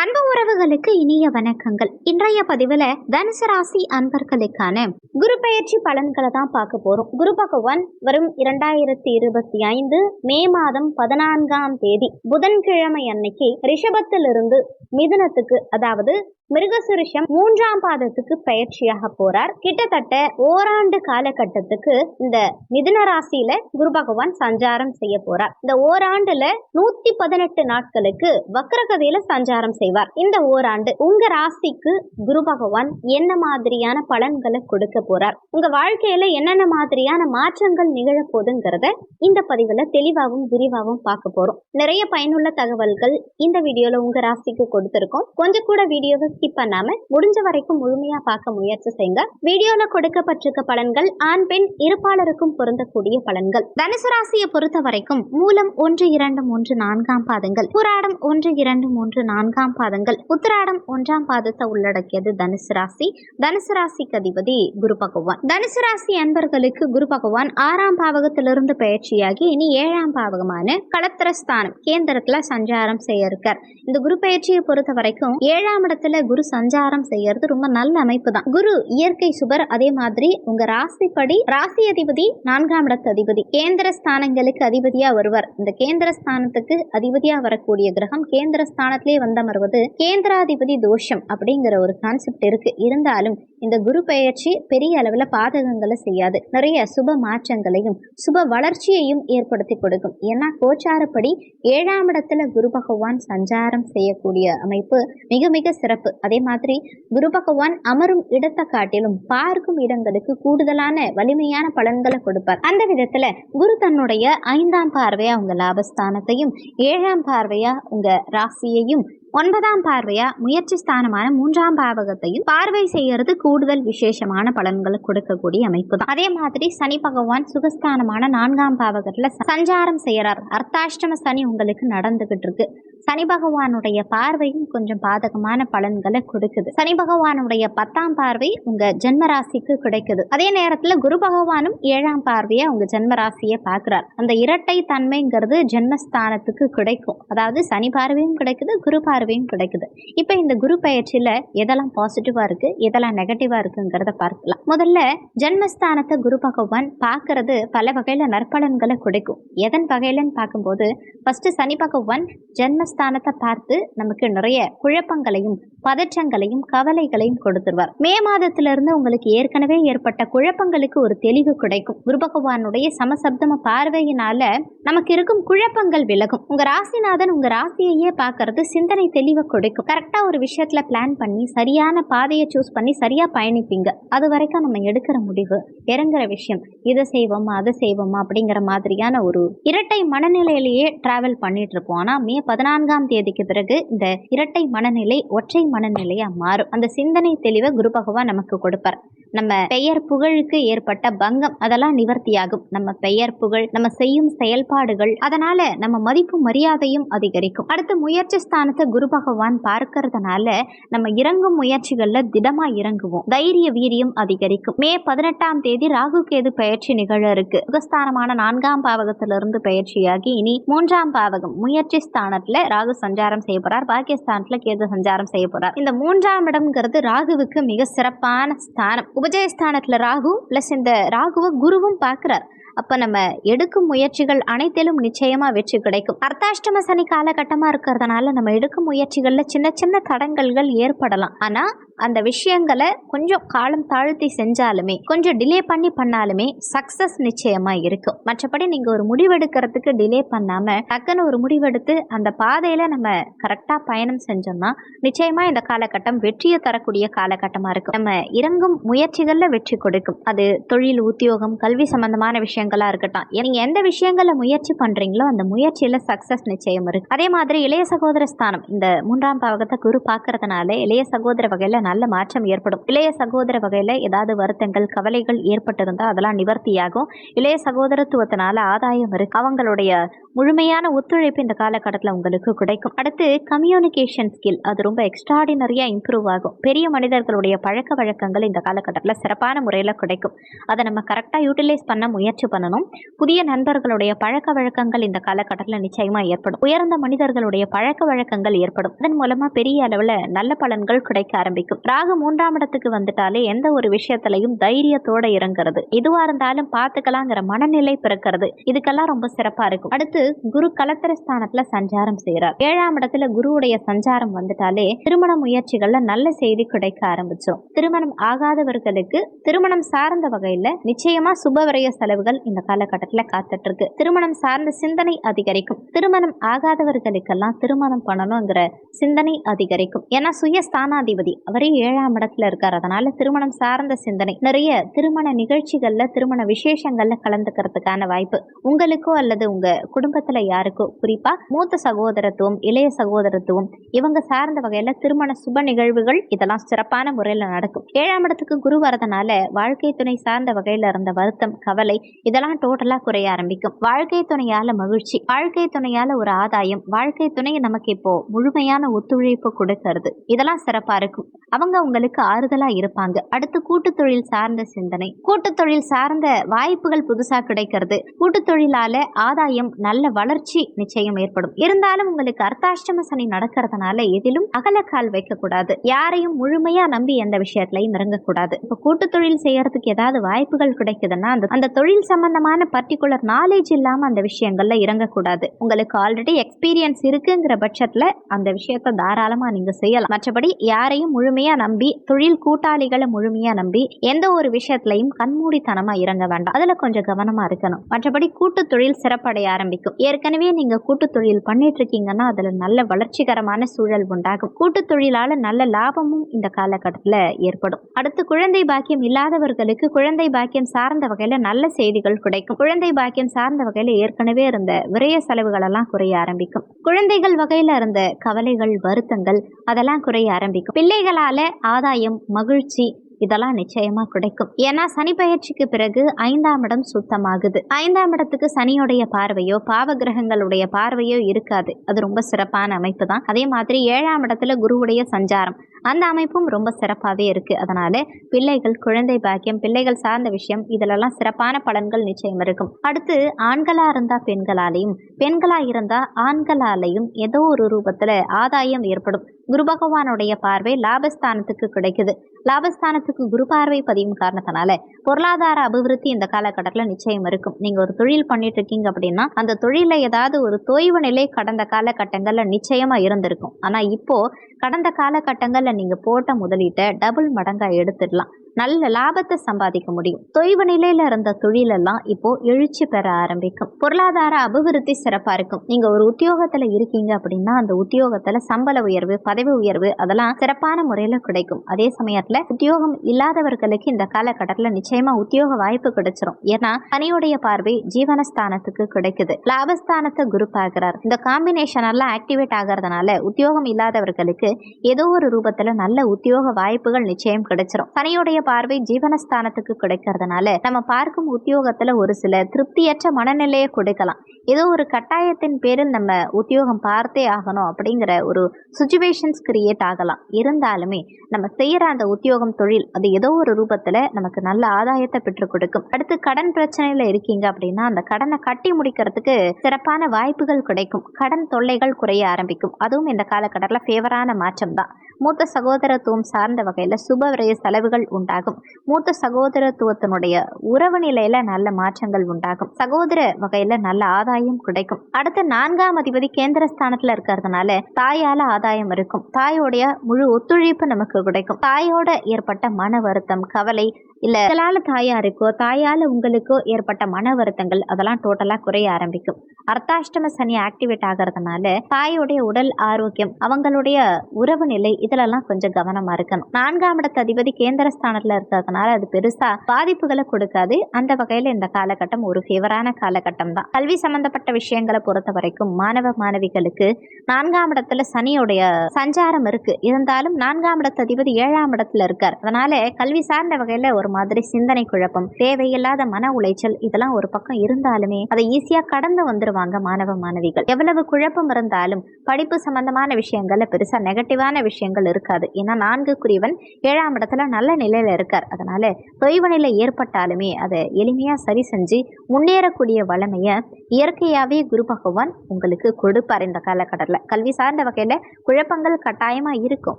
அன்பு உறவுகளுக்கு இனிய வணக்கங்கள். இன்றைய பதிவுல தனுசு ராசி அன்பர்களுக்கான குரு பெயர்ச்சி பலன்களை தான் பார்க்க போறோம். குரு பகவான் வரும் 2025 மே மாதம் 14ஆம் தேதி புதன்கிழமை அன்னைக்கு ரிஷபத்திலிருந்து மிதுனத்துக்கு, அதாவது மிருகசுரிஷம் 3ஆம் பாதத்துக்கு பயிற்சியாக போறார். கிட்டத்தட்ட ஓராண்டு காலகட்டத்துக்கு இந்த மிதுன ராசியில குரு பகவான் சஞ்சாரம் செய்ய போறார். இந்த ஓராண்டுல 118 நாட்களுக்கு வக்ரகதியில சஞ்சாரம் செய்வார். இந்த ஓராண்டு உங்க ராசிக்கு குரு பகவான் என்ன மாதிரியான பலன்களை கொடுக்க போறார், உங்க வாழ்க்கையில என்னென்ன மாதிரியான மாற்றங்கள் நிகழ போதுங்கிறத இந்த பதிவுல தெளிவாகவும் விரிவாகவும் பார்க்க போறோம். நிறைய பயனுள்ள தகவல்கள் இந்த வீடியோல உங்க ராசிக்கு கொடுத்திருக்கோம். கொஞ்சம் கூட வீடியோவை ஸ்கிப் பண்ணாம முடிஞ்ச வரைக்கும் முழுமையா பார்க்க முயற்சி செய்யுங்க. வீடியோல கொடுக்கப்பட்டிருக்க பலன்கள் ஆண் பெண் இருப்பாளருக்கும் பொருந்தக்கூடிய பலன்கள். தனுசு ராசியை பொறுத்த வரைக்கும் மூலம் 1, 2, 3, 4ஆம் பாதங்கள், பூராடம் 1, 2, 3, 4ஆம் பாதங்கள், உத்திராடம் 1ஆம் பாதத்தை உள்ளடக்கியது தனுசு ராசி. தனுசு ராசிக்கு அதிபதி குரு பகவான். தனுசு ராசி அன்பர்களுக்கு குரு பகவான் 6ஆம் பாவகத்திலிருந்து பயிற்சியாகி இனி 7ஆம் பாவகமான களத்திரஸ்தானம் கேந்திரத்துல சஞ்சாரம் செய்ய இருக்கார். இந்த குரு பயிற்சியை பொறுத்த வரைக்கும் 7ஆம் இடத்துல குரு சஞ்சாரம் செய்யறது ரொம்ப நல்ல அமைப்பு தான். குரு இயற்கை சுபர். அதே மாதிரி உங்க ராசிப்படி ராசி அதிபதி 4ஆம் இடத்து அதிபதி, கேந்திர ஸ்தானங்களுக்கு அதிபதியா வருவார். இந்த கேந்திர ஸ்தானத்துக்கு அதிபதியா வரக்கூடிய கிரகம் கேந்திர ஸ்தானத்திலே வந்தமர்வது கேந்திராதிபதி தோஷம் அப்படிங்கிற ஒரு கான்செப்ட் இருக்கு. இருந்தாலும் இந்த குரு பெயர்ச்சி பெரிய அளவுல பாதகங்களை செய்யாது, நிறைய சுப மாற்றங்களையும் சுப வளர்ச்சியையும் ஏற்படுத்தி கொடுக்கும். ஏன்னா கோச்சாரப்படி 7ஆம் இடத்துல குரு பகவான் சஞ்சாரம் செய்யக்கூடிய அமைப்பு மிக மிக சிறப்பு. அதே மாதிரி குரு பகவான் அமரும் இடத்தை காட்டிலும் பார்க்கும் இடங்களுக்கு கூடுதலான வலிமையான பலன்களை கொடுப்பார். அந்த விதத்துல குரு தன்னுடைய 5ஆம் பார்வையா உங்க லாபஸ்தானத்தையும், 7ஆம் பார்வையா உங்க ராசியையும், 9ஆம் பார்வையா முயற்சி ஸ்தானமான 3ஆம் பாவகத்தையும் பார்வை செய்யறது கூடுதல் விசேஷமான பலன்களை கொடுக்கக்கூடிய அமைப்பு தான். அதே மாதிரி சனி பகவான் சுகஸ்தானமான 4ஆம் பாவகத்துல சஞ்சாரம் செய்யறார். அர்த்தாஷ்டம சனி உங்களுக்கு நடந்துகிட்டு இருக்கு. சனி பகவானுடைய பார்வையும் கொஞ்சம் பாதகமான பலன்களை கொடுக்குது. சனி பகவானுடைய 10ஆம் பார்வை உங்க ஜென்ம ராசிக்கு கிடைக்குது. அதே நேரத்துல குரு பகவானும் 7ஆம் பார்வையை உங்க ஜென்ம ராசியை பார்க்கிறார். அந்த இரட்டை தன்மைங்கிறது ஜென்மஸ்தானத்துக்கு கிடைக்கும். அதாவது சனி பார்வையும் கிடைக்குது, குரு பார்வையும் கிடைக்குது. இப்ப இந்த குரு பயிற்சியில எதெல்லாம் பாசிட்டிவா இருக்கு, எதெல்லாம் நெகட்டிவா இருக்குங்கிறத பார்க்கலாம். முதல்ல ஜென்மஸ்தானத்தை குரு பகவான் பார்க்கறது பல வகையில நற்பலன்களை கொடுக்கும். எதன் வகையிலன்னு பார்க்கும்போது ஃபர்ஸ்ட் சனி பகவான் ஜென்மஸ்தானத்தை பார்த்து நமக்கு நிறைய குழப்பங்களையும் பதற்றங்களையும் கவலைகளையும் கொடுத்துருவார். மே மாதத்திலிருந்து உங்களுக்கு ஏற்கனவே ஏற்பட்ட குழப்பங்களுக்கு ஒரு தெளிவு கிடைக்கும். குரு பகவானுடைய சமசப்தம பார்வையினால நமக்கு இருக்கும் குழப்பங்கள் விலகும். உங்க ராசிநாதன் உங்க ராசியையே பார்க்கறது சிந்தனை தெளிவை கொடுக்கும். கரெக்டா ஒரு விஷயத்துல பிளான் பண்ணி சரியான பாதையை சூஸ் பண்ணி சரியா பயணிப்பீங்க. அது வரைக்கும் நம்ம எடுக்கிற முடிவு, இறங்குற விஷயம், இதை செய்வோமா அதை செய்வோமா அப்படிங்கிற மாதிரியான ஒரு இரட்டை மனநிலையிலேயே டிராவல் பண்ணிட்டு இருப்போம். ஆனா மே 14ஆம் தேதிக்கு பிறகு இந்த இரட்டை மனநிலை ஒற்றை மனநிலையா மாறும். அந்த சிந்தனை தெளிவை குரு பகவான் நமக்கு கொடுப்பார். நம்ம பெயர் புகழுக்கு ஏற்பட்ட பங்கம் அதெல்லாம் நிவர்த்தியாகும். நம்ம பெயர் புகழ், நம்ம செய்யும் செயல்பாடுகள், அதனால நம்ம மதிப்பு மரியாதையும் அதிகரிக்கும். அடுத்து முயற்சி ஸ்தானத்தை குரு பகவான் பார்க்கறதுனால நம்ம இறங்கும் முயற்சிகள்ல திடமா இறங்குவோம். தைரிய வீரியம் அதிகரிக்கும். மே 18ஆம் தேதி ராகு கேது பயிற்சி நிகழ இருக்கு. சுகஸ்தானமான 4ஆம் பாவகத்திலிருந்து பயிற்சியாகி இனி 3ஆம் பாவகம் முயற்சி ஸ்தானத்துல ராகு சஞ்சாரம் செய்ய போறார். பாக்கியஸ்தானத்துல கேது சஞ்சாரம் செய்ய போறார். இந்த 3ஆம் இடம்ங்கிறது ராகுவுக்கு மிக சிறப்பான ஸ்தானம். உபஜயஸ்தானத்துல ராகு பிளஸ் இந்த ராகுவை குருவும் பார்க்கிறார். அப்ப நம்ம எடுக்கும் முயற்சிகள் அனைத்திலும் நிச்சயமா வெற்றி கிடைக்கும். அர்த்தாஷ்டம சனி காலகட்டமா இருக்கிறதுனால நம்ம எடுக்கும் முயற்சிகள்ல சின்ன சின்ன தடங்கல்கள் ஏற்படலாம். ஆனா அந்த விஷயங்களை கொஞ்சம் காலம் தாழ்த்தி செஞ்சாலுமே, கொஞ்சம் டிலே பண்ணாலுமே சக்சஸ் நிச்சயமா இருக்கும். மற்றபடி நீங்க ஒரு முடிவெடுக்கிறதுக்கு டிலே பண்ணாம டக்குன்னு ஒரு முடிவெடுத்து அந்த பாதையில நம்ம கரெக்டா பயணம் செஞ்சோம்னா நிச்சயமா இந்த காலகட்டம் வெற்றியை தரக்கூடிய காலகட்டமா இருக்கும். நம்ம இறங்கும் முயற்சிகள்ல வெற்றி கொடுக்கும். அது தொழில், உத்தியோகம், கல்வி சம்பந்தமான விஷயங்களா இருக்கட்டும். நீங்க எந்த விஷயங்களை முயற்சி பண்றீங்களோ அந்த முயற்சியில சக்சஸ் நிச்சயம் இருக்கு. அதே மாதிரி இளைய சகோதர ஸ்தானம் இந்த 3ஆம் பாவகத்தை குரு பார்க்கறதுனால இளைய சகோதர வகையில நல்ல மாற்றம் ஏற்படும். இளைய சகோதர வகையில ஏதாவது வருத்தங்கள் கவலைகள் ஏற்பட்டிருந்தா அதெல்லாம் நிவர்த்தியாகும். இளைய சகோதரத்துவத்தினால ஆதாயம் இருக்கு. அவங்களுடைய முழுமையான ஒத்துழைப்பு இந்த காலகட்டத்தில் உங்களுக்கு கிடைக்கும். அடுத்து கம்யூனிகேஷன் ஸ்கில், அது ரொம்ப எக்ஸ்ட்ராடினரியா இம்ப்ரூவ் ஆகும். பெரிய மனிதர்களுடைய பழக்க வழக்கங்கள் இந்த காலகட்டத்தில் சிறப்பான முறையில் கிடைக்கும். அதை நம்ம கரெக்டாக யூட்டிலைஸ் பண்ண முயற்சி பண்ணணும். புதிய நண்பர்களுடைய பழக்க வழக்கங்கள் இந்த காலகட்டத்தில் நிச்சயமா ஏற்படும். உயர்ந்த மனிதர்களுடைய பழக்க வழக்கங்கள் ஏற்படும். அதன் மூலமா பெரிய அளவுல நல்ல பலன்கள் கிடைக்க ஆரம்பிக்கும். ராகு 3ஆம் இடத்துக்கு வந்துட்டாலே எந்த ஒரு விஷயத்திலையும் தைரியத்தோட இறங்குறது, எதுவா இருந்தாலும் பாத்துக்கலாங்கிற மனநிலை பிறக்கிறது, இதுக்கெல்லாம் ரொம்ப சிறப்பா இருக்கும். அடுத்து குரு கலத்திர ஸ்தானத்துல சஞ்சாரம் செய்யறார். 7ஆம் இடத்துல குருவுடைய சஞ்சாரம் வந்துட்டாலே திருமண முயற்சிகள்ல நல்ல செய்தி கிடைக்க ஆரம்பிச்சிடும். திருமணம் ஆகாதவர்களுக்கு திருமணம் சார்ந்த வகையில நிச்சயமா சுபவிரய செலவுகள் இந்த காலகட்டத்துல காத்துட்டு இருக்கு. திருமணம் சார்ந்த சிந்தனை அதிகரிக்கும். திருமணம் ஆகாதவர்களுக்கெல்லாம் திருமணம் பண்ணணுங்கிற சிந்தனை அதிகரிக்கும். ஏன்னா சுயஸ்தானாதிபதி அவரே 7ஆம் இடத்துல இருக்காரு. அதனால திருமணம் சார்ந்த சிந்தனை, நிறைய திருமண நிகழ்ச்சிகள்ல திருமண விசேஷங்கள்ல கலந்துக்கிறதுக்கான வாய்ப்பு உங்களுக்கோ அல்லது உங்க குடும்பத்துல யாருக்கோ, குறிப்பா மூத்த சகோதரத்துவம், இளைய சகோதரத்துவம், இவங்க சார்ந்த வகையில திருமண சுப நிகழ்வுகள் இதெல்லாம் சிறப்பான முறையில நடக்கும். 7ஆம் இடத்துக்கு குரு வரதுனால வாழ்க்கை துணை சார்ந்த வகையில இருந்த வருத்தம், கவலை இதெல்லாம் டோட்டலா குறைய ஆரம்பிக்கும். வாழ்க்கை துணையால மகிழ்ச்சி, வாழ்க்கை துணையால ஒரு ஆதாயம், வாழ்க்கை துணை நமக்கு இப்போ முழுமையான ஒத்துழைப்பு கொடுக்கிறது, இதெல்லாம் சிறப்பா இருக்கும். அவங்க உங்களுக்கு ஆறுதலா இருப்பாங்க. அடுத்து கூட்டு தொழில் சார்ந்த சிந்தனை, கூட்டு தொழில் சார்ந்த வாய்ப்புகள் புதுசா கிடைக்கிறது. கூட்டு தொழிலால ஆதாயம், நல்ல வளர்ச்சி நிச்சயம் ஏற்படும். இருந்தாலும் உங்களுக்கு அர்த்தாஷ்டம சனி நடக்கிறதுனால எதிலும் அகலக்கால் வைக்க கூடாது. யாரையும் முழுமையா நம்பி எந்த விஷயத்திலையும் இறங்கக்கூடாது. இப்ப கூட்டு தொழில் செய்யறதுக்கு ஏதாவது வாய்ப்புகள் கிடைக்குதுன்னா அந்த தொழில் சம்பந்தமான பர்டிகுலர் நாலேஜ் இல்லாம அந்த விஷயங்கள்ல இறங்கக்கூடாது. உங்களுக்கு ஆல்ரெடி எக்ஸ்பீரியன்ஸ் இருக்குங்கிற பட்சத்துல அந்த விஷயத்த தாராளமா நீங்க செய்யலாம். மற்றபடி யாரையும் முழுமையா நம்பி, தொழில் கூட்டாளிகளை முழுமையா நம்பி எந்த ஒரு விஷயத்திலையும் கண்மூடித்தனமா இறங்க வேண்டாம். அதுல கொஞ்சம் கவனமா இருக்கணும். மற்றபடி கூட்டு தொழில் சிறப்படைய ஆரம்பிக்கும். ஏற்கனவே நீங்க கூட்டு தொழில் பண்ணிட்டு இருக்கீங்கன்னா அதுல நல்ல வளர்ச்சிகரமான சூழல் உண்டாகும். கூட்டு தொழிலால நல்ல லாபமும் இந்த காலகட்டத்துல ஏற்படும். அடுத்து குழந்தை பாக்கியம் இல்லாதவர்களுக்கு குழந்தை பாக்கியம் சார்ந்த வகையில நல்ல செய்திகள் கிடைக்கும். குழந்தை பாக்கியம் சார்ந்த வகையில ஏற்கனவே இருந்த விரய செலவுகள் எல்லாம் குறைய ஆரம்பிக்கும். குழந்தைகள் வகையில இருந்த கவலைகள், வருத்தங்கள் அதெல்லாம் குறைய ஆரம்பிக்கும். பிள்ளைகளால ஆதாயம், மகிழ்ச்சி இதெல்லாம் நிச்சயமா கிடைக்கும். ஏன்னா சனி பயிற்சிக்கு பிறகு 5ஆம் இடம் சுத்தமாகுது. 5ஆம் இடத்துக்கு சனியுடைய பார்வையோ பாவ கிரகங்களுடைய பார்வையோ இருக்காது. அது ரொம்ப சிறப்பான அமைப்பு தான். அதே மாதிரி 7ஆம் இடத்துல குருவுடைய சஞ்சாரம், அந்த அமைப்பும் ரொம்ப சிறப்பாகவே இருக்கு. அதனால பிள்ளைகள், குழந்தை பாக்கியம், பிள்ளைகள் சார்ந்த விஷயம் இதிலெல்லாம் சிறப்பான பலன்கள் நிச்சயம் இருக்கும். அடுத்து ஆண்களா இருந்தா பெண்களாலையும், பெண்களா இருந்தா ஆண்களாலையும் ஏதோ ஒரு ரூபத்துல ஆதாயம் ஏற்படும். குரு பகவானுடைய பார்வை லாபஸ்தானத்துக்கு கிடைக்குது. லாபஸ்தானத்துக்கு குரு பார்வை பதியும் காரணத்தினால பொருளாதார அபிவிருத்தி இந்த காலகட்டத்தில் நிச்சயம் இருக்கும். நீங்க ஒரு தொழில் பண்ணிட்டு இருக்கீங்க அப்படின்னா அந்த தொழில ஏதாவது ஒரு தொய்வு நிலை கடந்த காலகட்டங்கள்ல நிச்சயமா இருந்திருக்கும். ஆனா இப்போ கடந்த காலகட்டங்கள்ல நீங்க போட்ட முதலீட்டை டபுள் மடங்கா எடுத்துடலாம். நல்ல லாபத்தை சம்பாதிக்க முடியும். தொய்வு நிலையில இருந்த தொழிலெல்லாம் இப்போ எழுச்சி பெற ஆரம்பிக்கும். பொருளாதார அபிவிருத்தி சிறப்பா இருக்கும். நீங்க ஒரு உத்தியோகத்துல இருக்கீங்க அப்படின்னா அந்த உத்தியோகத்துல சம்பள உயர்வு, பதவி உயர்வு அதெல்லாம் சிறப்பான முறையில கிடைக்கும். அதே சமயத்துல உத்தியோகம் இல்லாதவர்களுக்கு இந்த காலகட்டத்துல நிச்சயமா உத்தியோக வாய்ப்பு கிடைச்சிரும். ஏன்னா சனியுடைய பார்வை ஜீவனஸ்தானத்துக்கு கிடைக்குது. லாபஸ்தானத்தை குரு பார்க்கிறார். இந்த காம்பினேஷன் எல்லாம் ஆக்டிவேட் ஆகிறதுனால உத்தியோகம் இல்லாதவர்களுக்கு ஏதோ ஒரு ரூபத்துல நல்ல உத்தியோக வாய்ப்புகள் நிச்சயம் கிடைச்சிரும். சனியுடைய பார்வை ஜீவனஸ்தானத்துக்கு கிடைக்கிறதுனால நம்ம பார்க்கும் உத்தியோகத்துல ஒரு சில திருப்தியற்ற மனநிலையை கொடுக்கலாம். ஏதோ ஒரு கட்டாயத்தின் பேரில் நம்ம உத்தியோகம் பார்த்தே ஆகணும் அப்படிங்கிற ஒரு சுச்சுவேஷன்ஸ் கிரியேட் ஆகலாம். இருந்தாலுமே நம்ம செய்யற அந்த உத்தியோகம், தொழில் அது ஏதோ ஒரு ரூபத்துல நமக்கு நல்ல ஆதாயத்தை பெற்றுக் கொடுக்கும். அடுத்து கடன் பிரச்சனையில இருக்கீங்க அப்படின்னா அந்த கடனை கட்டி முடிக்கிறதுக்கு சிறப்பான வாய்ப்புகள் கிடைக்கும். கடன் தொல்லைகள் குறைய ஆரம்பிக்கும். அதுவும் இந்த காலகட்டத்தில் ஃபேவரான மாற்றம் தான். மூத்த சகோதரத்துவம் சார்ந்த வகையில சுப விரய செலவுகள் உண்டாகும். மூத்த சகோதரத்துவத்தினுடைய உறவு நிலையில நல்ல மாற்றங்கள் உண்டாகும். சகோதர வகையில நல்ல ஆதாயம் கிடைக்கும். அடுத்து 4ஆம் அதிபதி கேந்திரஸ்தானத்துல இருக்கிறதுனால தாயால ஆதாயம் இருக்கும். தாயோடைய முழு ஒத்துழைப்பு நமக்கு கிடைக்கும். தாயோட ஏற்பட்ட மன வருத்தம், கவலை, இல்ல உங்களால தாயாருக்கோ தாயால உங்களுக்கோ ஏற்பட்ட மன வருத்தங்கள் அதெல்லாம் டோட்டலா குறைய ஆரம்பிக்கும். அர்த்தாஷ்டம சனி ஆக்டிவேட் ஆகிறதுனால தாயோடைய உடல் ஆரோக்கியம், அவங்களுடைய உறவு நிலை இதுலெல்லாம் கொஞ்சம் கவனமா இருக்கணும். 4ஆம் இடத்து அதிபதி கேந்திரஸ்தானத்துல இருக்கிறதுனால அது பெருசா பாதிப்புகளை கொடுக்காது. அந்த வகையில இந்த காலகட்டம் ஒரு ஃபேவரான காலகட்டம் தான். கல்வி சம்பந்தப்பட்ட விஷயங்களை பொறுத்த வரைக்கும் மாணவ மாணவிகளுக்கு 4ஆம் இடத்துல சனியுடைய சஞ்சாரம் இருக்கு. இருந்தாலும் 4ஆம் இடத்து அதிபதி 7ஆம் இடத்துல இருக்கார். அதனால கல்வி சார்ந்த வகையில ஒரு மாதிரி சிந்தனை குழப்பம், தேவையில்லாத மன உளைச்சல் இதெல்லாம் ஒரு பக்கம் இருந்தாலுமே அதை ஈஸியா கடந்து வந்துருவாங்க. வாங்க மாணவ மாணவிகள். எவ்வளவு குழப்பம் இருந்தாலும் படிப்பு சம்பந்தமான விஷயங்கள்ல பெருசா நெகட்டிவான விஷயங்கள் இருக்காது. ஏன்னா 4 7ஆம் இடத்துல நல்ல நிலையில இருக்கார். அதனால தொய்வு நிலை ஏற்பட்டாலுமே அதை எளிமையா சரி செஞ்சு முன்னேறக்கூடிய வளமைய இயற்கையாவே குரு பகவான் உங்களுக்கு கொடுப்பார். இந்த காலகட்டத்தில் கல்வி சார்ந்த வகையில குழப்பங்கள் கட்டாயமா இருக்கும்.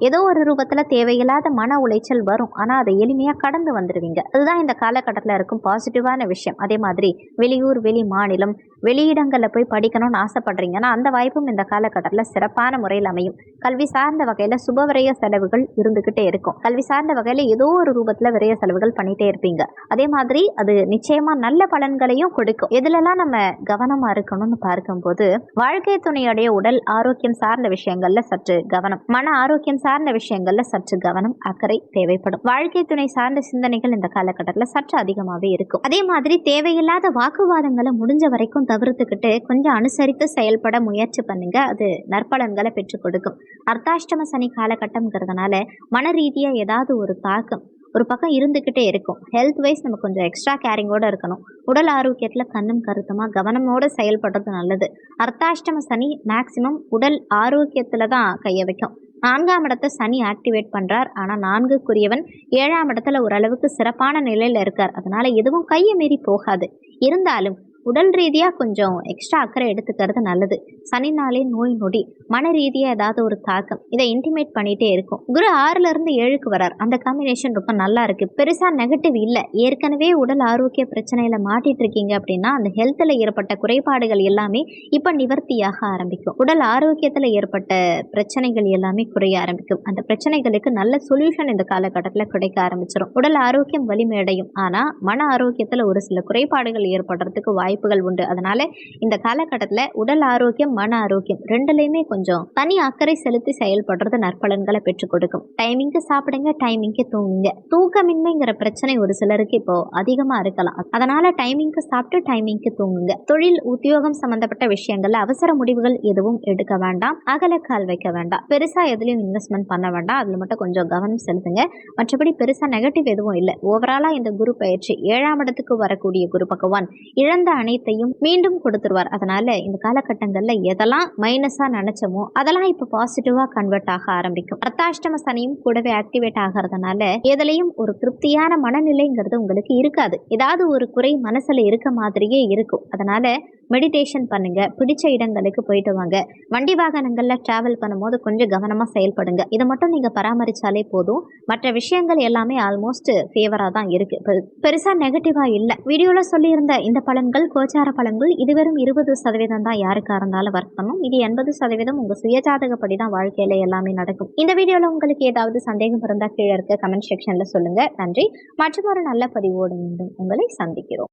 ஏதோ ஒரு ரூபத்துல தேவையில்லாத மன உளைச்சல் வரும். ஆனா அதை எளிமையா கடந்து வந்துடுவீங்க. அதுதான் இந்த காலகட்டத்தில் இருக்கும் பாசிட்டிவான விஷயம். அதே மாதிரி வெளியூர், வெளி மாநிலம், வெளியிடங்களில் போய் படிக்கணும்னு ஆசைப்படுறீங்கன்னா அந்த வாய்ப்பும் இந்த காலகட்டத்தில் சிறப்பான முறையில் அமையும். கல்வி சார்ந்த வகையில் சுபவிரய செலவுகள் இருந்துகிட்டே இருக்கும். கல்வி சார்ந்த வகையில் ஏதோ ஒரு ரூபத்தில் விரய செலவுகள் பண்ணிட்டே இருப்பீங்க. அதே மாதிரி அது நிச்சயமா நல்ல பலன்களையும் கொடுக்கும். எதுலெல்லாம் நம்ம கவனமா இருக்கணும்னு பார்க்கும்போது, வாழ்க்கை துணையுடைய உடல் ஆரோக்கியம் சார்ந்த விஷயங்கள்ல சற்று கவனம், மன ஆரோக்கியம் சார்ந்த விஷயங்கள்ல சற்று கவனம், அக்கறை தேவைப்படும். வாழ்க்கை துணை சார்ந்த சிந்தனைகள் இந்த காலகட்டத்தில் சற்று அதிகமாகவே இருக்கும். அதே மாதிரி தேவையில்லாத வாக்குவாதங்களை முடிஞ்ச வரைக்கும் தவிர்த்துக்கிட்டு கொஞ்சம் அனுசரித்து செயல்பட முயற்சி பண்ணுங்க. அது நற்பலன்களை பெற்றுக் கொடுக்கும். அர்த்தாஷ்டம சனி காலகட்டம்ங்கிறதுனால மன ரீதியா ஏதாவது ஒரு தாக்கம் ஒரு பக்கம் இருந்துக்கிட்டே இருக்கும். ஹெல்த் வைஸ் நம்ம கொஞ்சம் எக்ஸ்ட்ரா கேரிங்கோடு இருக்கணும். உடல் ஆரோக்கியத்தில் கண்ணும் கருத்துமாக கவனமோடு செயல்படுறது நல்லது. அர்த்தாஷ்டம சனி மேக்சிமம் உடல் ஆரோக்கியத்தில் தான் கைய வைக்கும். 4ஆம் இடத்தை சனி ஆக்டிவேட் பண்ணுறார். ஆனால் 4க்குரியவன் 7ஆம் இடத்துல ஓரளவுக்கு சிறப்பான நிலையில் இருக்கார். அதனால எதுவும் கையை மீறி போகாது. இருந்தாலும் உடல் ரீதியாக கொஞ்சம் எக்ஸ்ட்ரா அக்கறை எடுத்துக்கிறது நல்லது. சனினாலே நோய் நொடி, மன ரீதியாக ஏதாவது ஒரு தாக்கம் இதை இன்டிமேட் பண்ணிகிட்டே இருக்கும். குரு 6லேருந்து 7க்கு வரார். அந்த காம்பினேஷன் ரொம்ப நல்லா இருக்குது. பெருசாக நெகட்டிவ் இல்லை. ஏற்கனவே உடல் ஆரோக்கிய பிரச்சனையில் மாட்டிட்டு இருக்கீங்க அப்படின்னா அந்த ஹெல்த்தில் ஏற்பட்ட குறைபாடுகள் எல்லாமே இப்போ நிவர்த்தியாக ஆரம்பிக்கும். உடல் ஆரோக்கியத்தில் ஏற்பட்ட பிரச்சனைகள் எல்லாமே குறைய ஆரம்பிக்கும். அந்த பிரச்சனைகளுக்கு நல்ல சொல்யூஷன் இந்த காலகட்டத்தில் கிடைக்க ஆரம்பிச்சிடும். உடல் ஆரோக்கியம் வலிமையடையும். ஆனால் மன ஆரோக்கியத்தில் ஒரு சில குறைபாடுகள் ஏற்படுறதுக்கு வாய்ப்புகள் உண்டு. அதனால இந்த காலகட்டத்தில் உடல் ஆரோக்கியம், மன ஆரோக்கியம் ரெண்டுலையுமே கொஞ்சம் தனி அக்கறை செலுத்தி செயல்படுறது நற்பலன்களை பெற்றுக் கொடுக்கும். டைமிங்க்கு சாப்பிடுங்க, டைமிங்க்கு தூங்குங்க. தூக்கமின்மைங்கிற பிரச்சனை ஒரு சிலருக்கு இப்போ அதிகமா இருக்கலாம். அதனால டைமிங்க்கு சாப்பிட்டு டைமிங்க்கு தூங்குங்க. தொழில், உத்தியோகம் சம்பந்தப்பட்ட விஷயங்கள்ல அவசர முடிவுகள் எதுவும் எடுக்க வேண்டாம். அகலக்கால் வைக்க வேண்டாம். பெருசா எதுலையும் இன்வெஸ்ட்மெண்ட் பண்ண வேண்டாம். அதுல மட்டும் கொஞ்சம் கவனம் செலுத்துங்க. மற்றபடி பெருசா நெகட்டிவ் எதுவும் இல்லை. ஓவராலா இந்த குரு பயிற்சி 7ஆம் இடத்துக்கு வரக்கூடிய குரு பகவான் இழந்த அனைத்தையும் மீண்டும் கொடுத்துருவார். அதனால இந்த காலகட்டங்கள்ல எதெல்லாம் மைனஸா நினைச்சோமோ அதெல்லாம் இப்ப பாசிட்டிவா கன்வெர்ட் ஆக ஆரம்பிக்கும். அர்த்தாஷ்டம சனியும் கூடவே ஆக்டிவேட் ஆகிறதுனால எதுலையும் ஒரு திருப்தியான மனநிலைங்கிறது உங்களுக்கு இருக்காது. ஏதாவது ஒரு குறை மனசுல இருக்க மாதிரியே இருக்கும். அதனால மெடிடேஷன் பண்ணுங்க. பிடிச்ச இடங்களுக்கு போயிட்டு வாங்க. வண்டி வாகனங்கள்ல டிராவல் பண்ணும்போது கொஞ்சம் கவனமா செயல்படுங்க. இதை மட்டும் நீங்க பராமரிச்சாலே போதும். மற்ற விஷயங்கள் எல்லாமே ஆல்மோஸ்ட் ஃபேவரா தான் இருக்கு. பெருசா நெகட்டிவா இல்லை. வீடியோல சொல்லியிருந்த இந்த பலன்கள் கோச்சார பலன்கள் இது வெறும் 20% தான் யாருக்கா இருந்தாலும் ஒர்க் பண்ணும். இது 80% உங்க சுயஜாதகப்படி தான் வாழ்க்கையில எல்லாமே நடக்கும். இந்த வீடியோல உங்களுக்கு ஏதாவது சந்தேகம் இருந்தா கீழே இருக்க கமெண்ட் செக்ஷன்ல சொல்லுங்க. நன்றி. மற்றும் ஒரு நல்ல பதிவோடு மீண்டும் உங்களை சந்திக்கிறோம்.